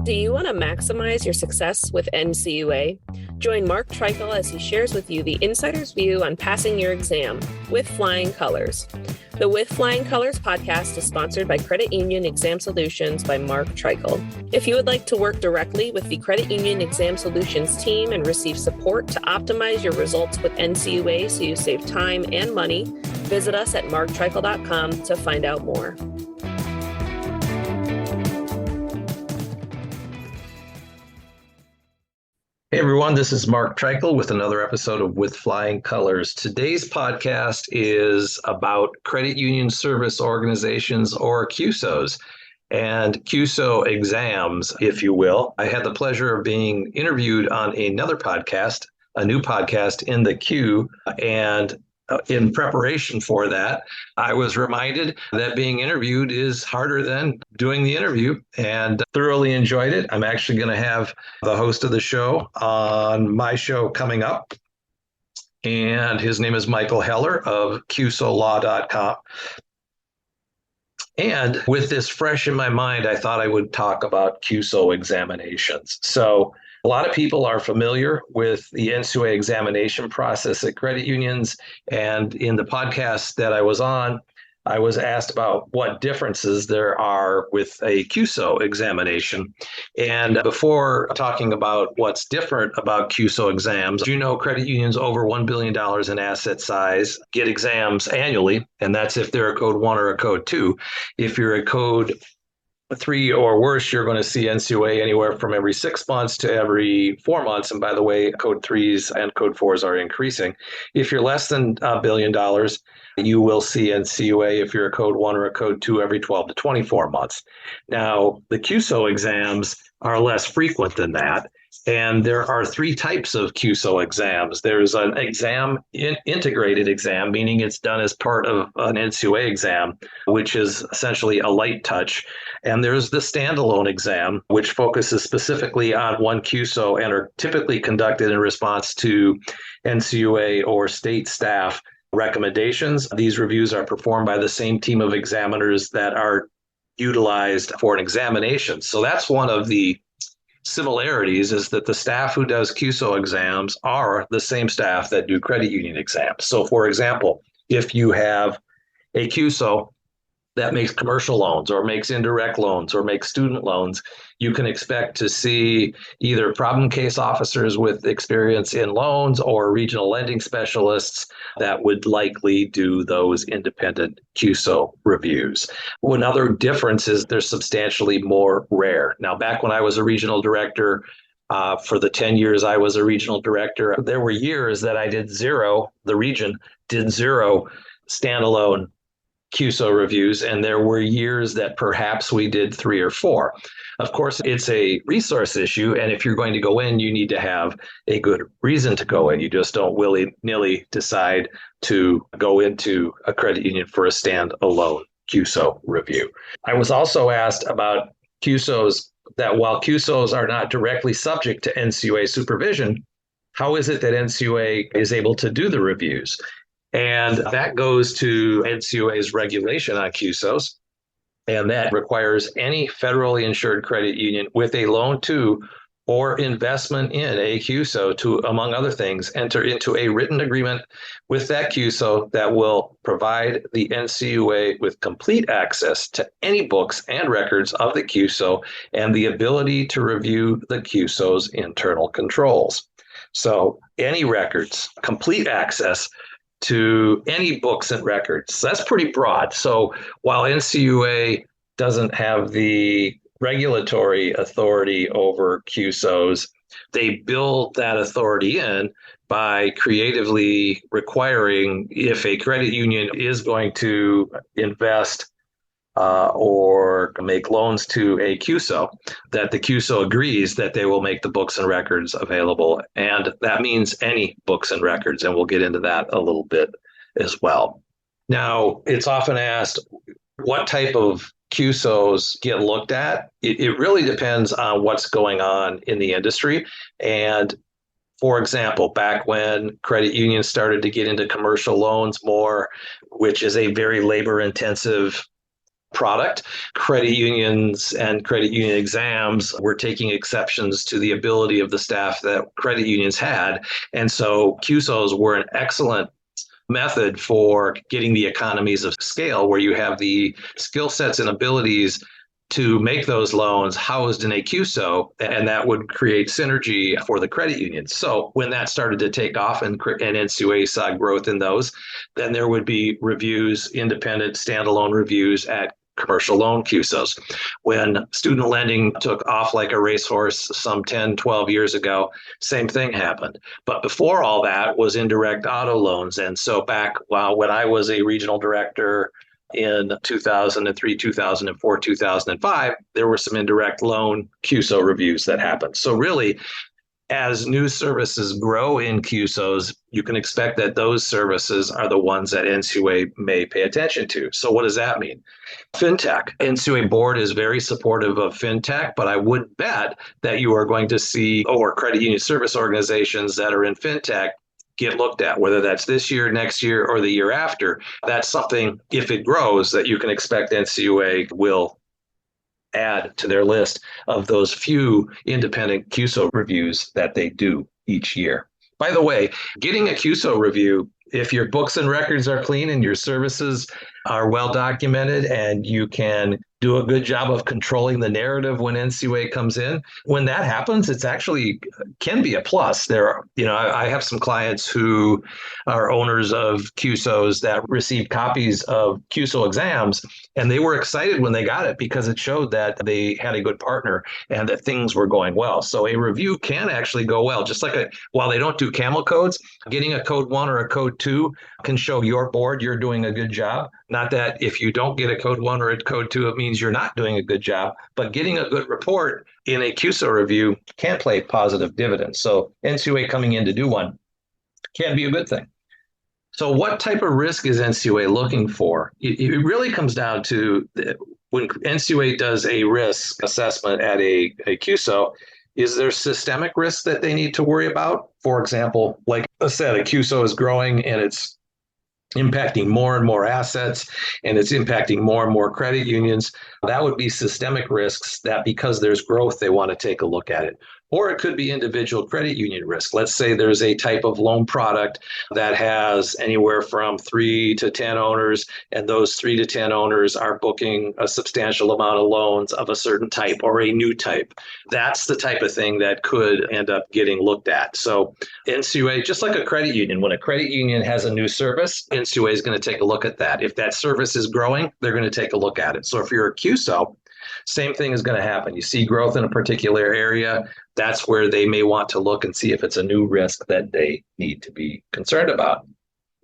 Do you want to maximize your success with NCUA? Join Mark Treichel as he shares with you the insider's view on passing your exam with flying colors. The With Flying Colors podcast is sponsored by Credit Union Exam Solutions by Mark Treichel. If you would like to work directly with the Credit Union Exam Solutions team and receive support to optimize your results with NCUA so you save time and money, visit us at marktreichel.com to find out more. Hey everyone, this is Mark Treichel with another episode of With Flying Colors. Today's podcast is about credit union service organizations, or CUSOs, and CUSO exams, if you will. I had the pleasure of being interviewed on another podcast, a new podcast in the queue, and in preparation for that, I was reminded that being interviewed is harder than doing the interview, and thoroughly enjoyed it. I'm actually going to have the host of the show on my show coming up, and his name is Michael Heller of CUSOlaw.com. And with this fresh in my mind, I thought I would talk about CUSO examinations. So a lot of people are familiar with the NCUA examination process at credit unions. And in the podcast that I was on, I was asked about what differences there are with a CUSO examination. And before talking about what's different about CUSO exams, you know, credit unions over $1 billion in asset size get exams annually, and that's if they're a code 1 or a code 2. If you're a code 3 or worse, you're going to see NCUA anywhere from every 6 months to every 4 months. And by the way, code 3s and code 4s are increasing. If you're less than $1 billion, you will see NCUA if you're a code 1 or a code 2 every 12 to 24 months. Now, the CUSO exams are less frequent than that. And there are 3 types of CUSO exams. There's an integrated exam, meaning it's done as part of an NCUA exam, which is essentially a light touch. And there's the standalone exam, which focuses specifically on one CUSO and are typically conducted in response to NCUA or state staff recommendations. These reviews are performed by the same team of examiners that are utilized for an examination. So that's one of the similarities, is that the staff who does CUSO exams are the same staff that do credit union exams. So for example, if you have a CUSO that makes commercial loans or makes indirect loans or makes student loans, you can expect to see either problem case officers with experience in loans or regional lending specialists that would likely do those independent CUSO reviews. Another difference is they're substantially more rare. Now, back when I was a regional director, for the 10 years I was a regional director, there were years that I did zero, the region did zero standalone CUSO reviews, and there were years that perhaps we did 3 or 4. Of course, it's a resource issue, and if you're going to go in, you need to have a good reason to go in. You just don't willy-nilly decide to go into a credit union for a standalone CUSO review. I was also asked about CUSOs, that while CUSOs are not directly subject to NCUA supervision, how is it that NCUA is able to do the reviews? And that goes to NCUA's regulation on CUSOs, and that requires any federally insured credit union with a loan to or investment in a CUSO to, among other things, enter into a written agreement with that CUSO that will provide the NCUA with complete access to any books and records of the CUSO and the ability to review the CUSO's internal controls. So any records, complete access to any books and records. So that's pretty broad. So while NCUA doesn't have the regulatory authority over CUSOs, they build that authority in by creatively requiring, if a credit union is going to invest or make loans to a CUSO, that the CUSO agrees that they will make the books and records available. And that means any books and records. And we'll get into that a little bit as well. Now, it's often asked, what type of CUSOs get looked at? It really depends on what's going on in the industry. And for example, back when credit unions started to get into commercial loans more, which is a very labor-intensive product. Credit unions and credit union exams were taking exceptions to the ability of the staff that credit unions had. And so CUSOs were an excellent method for getting the economies of scale where you have the skill sets and abilities to make those loans housed in a CUSO, and that would create synergy for the credit unions. So when that started to take off and NCUA saw growth in those, then there would be reviews, independent standalone reviews at commercial loan CUSOs. When student lending took off like a racehorse some 10, 12 years ago, same thing happened. But before all that was indirect auto loans. And so back when I was a regional director in 2003, 2004, 2005, there were some indirect loan CUSO reviews that happened. So really, as new services grow in CUSOs, you can expect that those services are the ones that NCUA may pay attention to. So what does that mean? FinTech. NCUA board is very supportive of FinTech, but I would bet that you are going to see, or credit union service organizations that are in FinTech get looked at, whether that's this year, next year, or the year after. That's something, if it grows, that you can expect NCUA will add to their list of those few independent CUSO reviews that they do each year. By the way, getting a CUSO review, if your books and records are clean and your services are well documented and you can do a good job of controlling the narrative when NCUA comes in, when that happens, it's actually can be a plus. I have some clients who are owners of CUSOs that received copies of CUSO exams, and they were excited when they got it because it showed that they had a good partner and that things were going well. So a review can actually go well. Just like while they don't do camel codes, getting a code 1 or a code 2 can show your board you're doing a good job. Not that if you don't get a code 1 or a code 2, it means you're not doing a good job, but getting a good report in a CUSO review can play positive dividends. So NCUA coming in to do one can be a good thing. So what type of risk is NCUA looking for? It really comes down to when NCUA does a risk assessment at a CUSO, is there systemic risk that they need to worry about? For example, like I said, a CUSO is growing and it's impacting more and more assets, and it's impacting more and more credit unions. That would be systemic risks that because there's growth, they want to take a look at it. Or it could be individual credit union risk. Let's say there's a type of loan product that has anywhere from 3 to 10 owners, and those 3 to 10 owners are booking a substantial amount of loans of a certain type or a new type. That's the type of thing that could end up getting looked at. So NCUA, just like a credit union, when a credit union has a new service, NCUA is going to take a look at that. If that service is growing, they're going to take a look at it. So if you're a CUSO, same thing is going to happen. You see growth in a particular area, that's where they may want to look and see if it's a new risk that they need to be concerned about.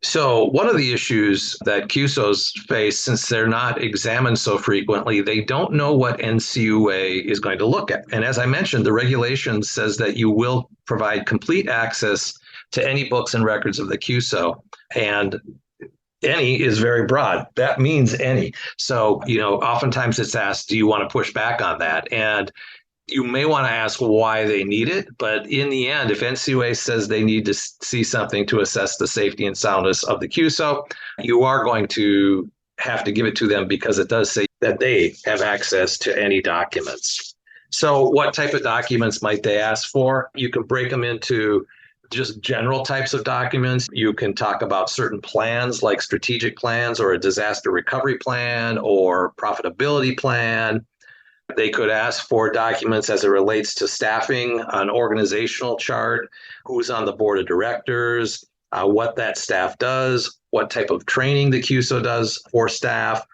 So one of the issues that CUSOs face, since they're not examined so frequently, they don't know what NCUA is going to look at. And as I mentioned, the regulation says that you will provide complete access to any books and records of the CUSO. And any is very broad. That means any. So, oftentimes it's asked, do you want to push back on that? And you may want to ask why they need it. But in the end, if NCUA says they need to see something to assess the safety and soundness of the CUSO, you are going to have to give it to them because it does say that they have access to any documents. So what type of documents might they ask for? You can break them into just general types of documents. You can talk about certain plans like strategic plans or a disaster recovery plan or profitability plan. They could ask for documents as it relates to staffing, an organizational chart, who's on the board of directors, what that staff does, what type of training the CUSO does for staff.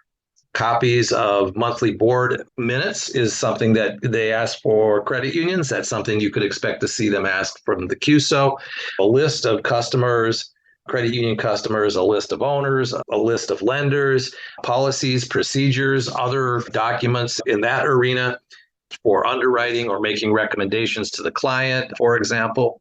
Copies of monthly board minutes is something that they ask for credit unions. That's something you could expect to see them ask from the CUSO. A list of customers, credit union customers, a list of owners, a list of lenders, policies, procedures, other documents in that arena for underwriting or making recommendations to the client, for example.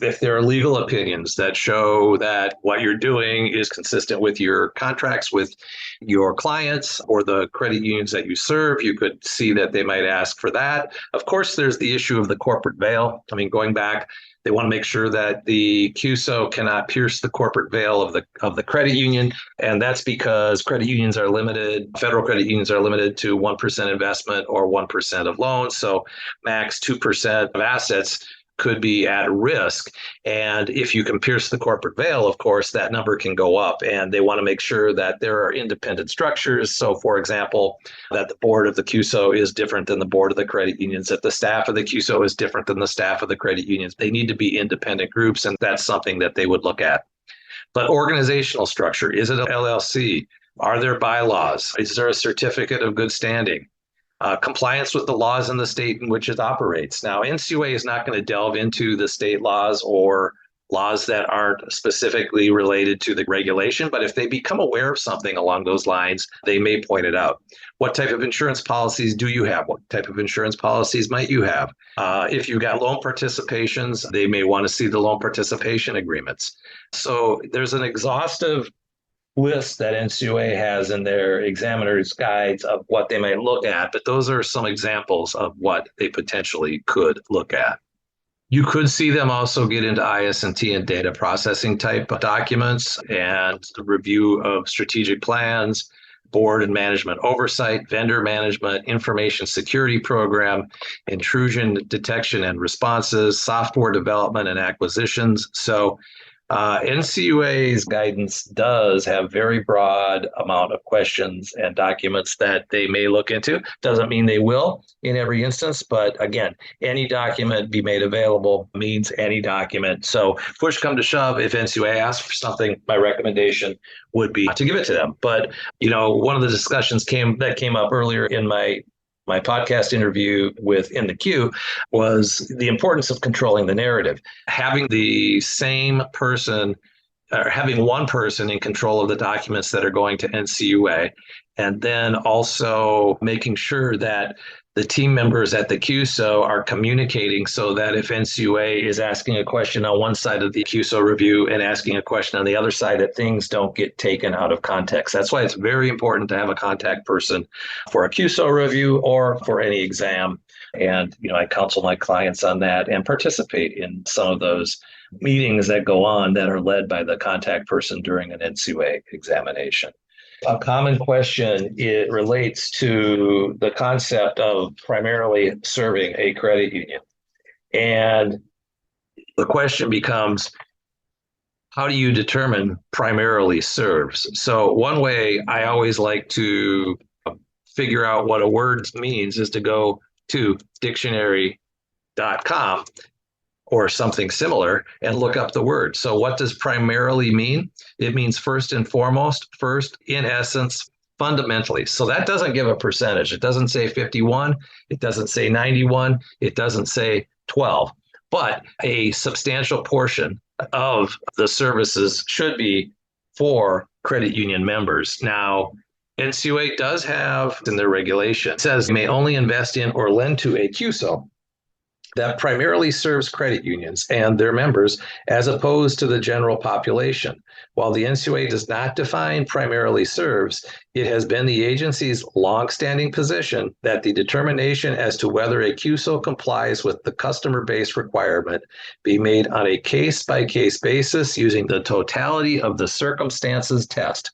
If there are legal opinions that show that what you're doing is consistent with your contracts with your clients or the credit unions that you serve, you could see that they might ask for that. Of course, there's the issue of the corporate veil. I mean, going back They want to make sure that the CUSO cannot pierce the corporate veil of the credit union, and that's because credit unions are limited. Federal credit unions are limited to 1% investment or 1% of loans, so max 2% of assets could be at risk. And if you can pierce the corporate veil, of course, that number can go up. And they want to make sure that there are independent structures. So, for example, that the board of the CUSO is different than the board of the credit unions, that the staff of the CUSO is different than the staff of the credit unions. They need to be independent groups, and that's something that they would look at. But organizational structure, is it an LLC? Are there bylaws? Is there a certificate of good standing? Compliance with the laws in the state in which it operates. Now, NCUA is not going to delve into the state laws or laws that aren't specifically related to the regulation, but if they become aware of something along those lines, they may point it out. What type of insurance policies do you have? What type of insurance policies might you have? If you've got loan participations, they may want to see the loan participation agreements. So there's an exhaustive list that NCUA has in their examiner's guides of what they might look at, but those are some examples of what they potentially could look at. You could see them also get into IS&T and data processing type documents and the review of strategic plans, board and management oversight, vendor management, information security program, intrusion detection and responses, software development and acquisitions. So NCUA's guidance does have very broad amount of questions and documents that they may look into. Doesn't mean they will in every instance, but again, any document be made available means any document. So push come to shove, if NCUA asks for something, my recommendation would be to give it to them. But one of the discussions came up earlier in my podcast interview with In the Queue was the importance of controlling the narrative. Having the same person or having one person in control of the documents that are going to NCUA, and then also making sure that the team members at the CUSO are communicating so that if NCUA is asking a question on one side of the CUSO review and asking a question on the other side, that things don't get taken out of context. That's why it's very important to have a contact person for a CUSO review or for any exam. And, I counsel my clients on that and participate in some of those meetings that go on that are led by the contact person during an NCUA examination. A common question, it relates to the concept of primarily serving a credit union. And the question becomes, how do you determine primarily serves? So one way I always like to figure out what a word means is to go to dictionary.com or something similar and look up the word. So what does primarily mean? It means first and foremost, first, in essence, fundamentally. So that doesn't give a percentage. It doesn't say 51. It doesn't say 91. It doesn't say 12. But a substantial portion of the services should be for credit union members. Now, NCUA does have in their regulation, it says you may only invest in or lend to a CUSO that primarily serves credit unions and their members as opposed to the general population. While the NCUA does not define primarily serves, it has been the agency's longstanding position that the determination as to whether a CUSO complies with the customer base requirement be made on a case-by-case basis using the totality of the circumstances test.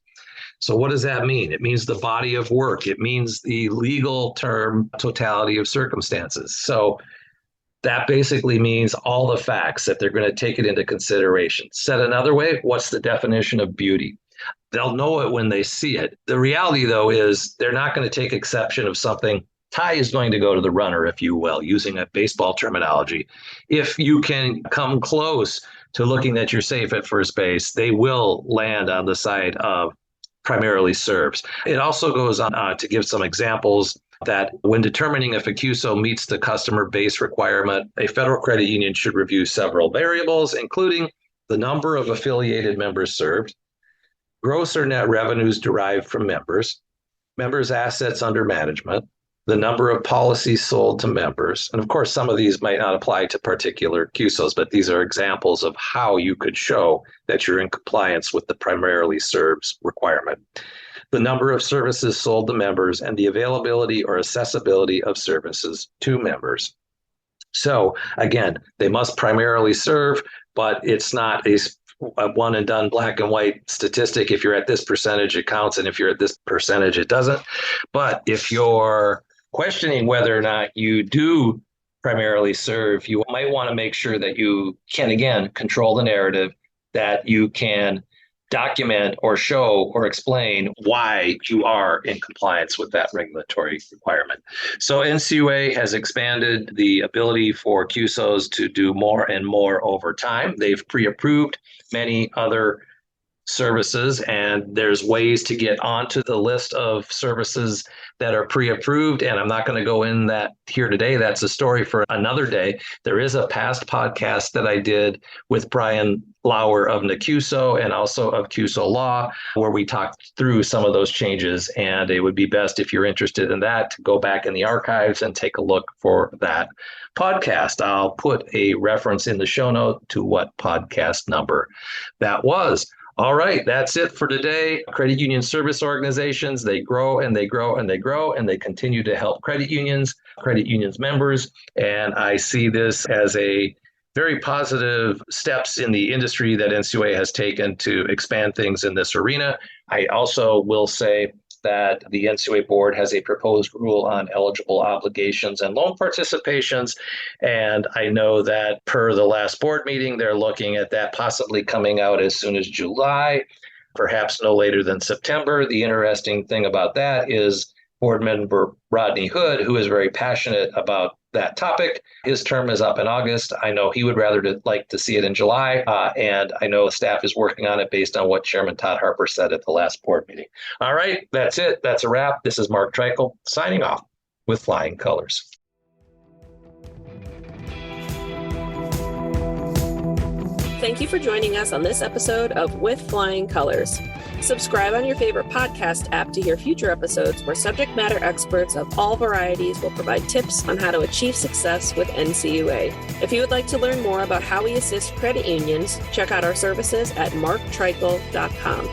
So what does that mean? It means the body of work. It means the legal term totality of circumstances. So that basically means all the facts that they're going to take it into consideration. Said another way, what's the definition of beauty? They'll know it when they see it. The reality, though, is they're not going to take exception of something. Tie is going to go to the runner, if you will, using a baseball terminology. If you can come close to looking that you're safe at first base, they will land on the side of primarily serves. It also goes on to give some examples that when determining if a CUSO meets the customer base requirement, a federal credit union should review several variables, including the number of affiliated members served, gross or net revenues derived from members, members' assets under management, the number of policies sold to members. And of course, some of these might not apply to particular CUSOs, but these are examples of how you could show that you're in compliance with the primarily serves requirement. The number of services sold to members and the availability or accessibility of services to members. So again, they must primarily serve, but it's not a one and done black and white statistic. If you're at this percentage, it counts. And if you're at this percentage, it doesn't. But if you're questioning whether or not you do primarily serve, you might want to make sure that you can, again, control the narrative, that you can document or show or explain why you are in compliance with that regulatory requirement. So NCUA has expanded the ability for CUSOs to do more and more over time. They've pre-approved many other services, and there's ways to get onto the list of services that are pre-approved, and I'm not going to go in that here today. That's a story for another day. There is a past podcast that I did with Brian Lauer of CUSO and also of CUSO Law, where we talked through some of those changes, and it would be best, if you're interested in that, to go back in the archives and take a look for that podcast. I'll put a reference in the show note to what podcast number that was. All right, that's it for today. Credit union service organizations, they grow and they grow and they grow, and they continue to help credit unions members. And I see this as a very positive steps in the industry that NCUA has taken to expand things in this arena. I also will say that the NCUA board has a proposed rule on eligible obligations and loan participations. And I know that per the last board meeting, they're looking at that possibly coming out as soon as July, perhaps no later than September. The interesting thing about that is board member Rodney Hood, who is very passionate about that topic. His term is up in August. I know he would rather like to see it in July, and I know staff is working on it based on what Chairman Todd Harper said at the last board meeting. All right, that's it. That's a wrap. This is Mark Treichel signing off with flying colors. Thank you for joining us on this episode of With Flying Colors. Subscribe on your favorite podcast app to hear future episodes where subject matter experts of all varieties will provide tips on how to achieve success with NCUA. If you would like to learn more about how we assist credit unions, check out our services at marktreichel.com.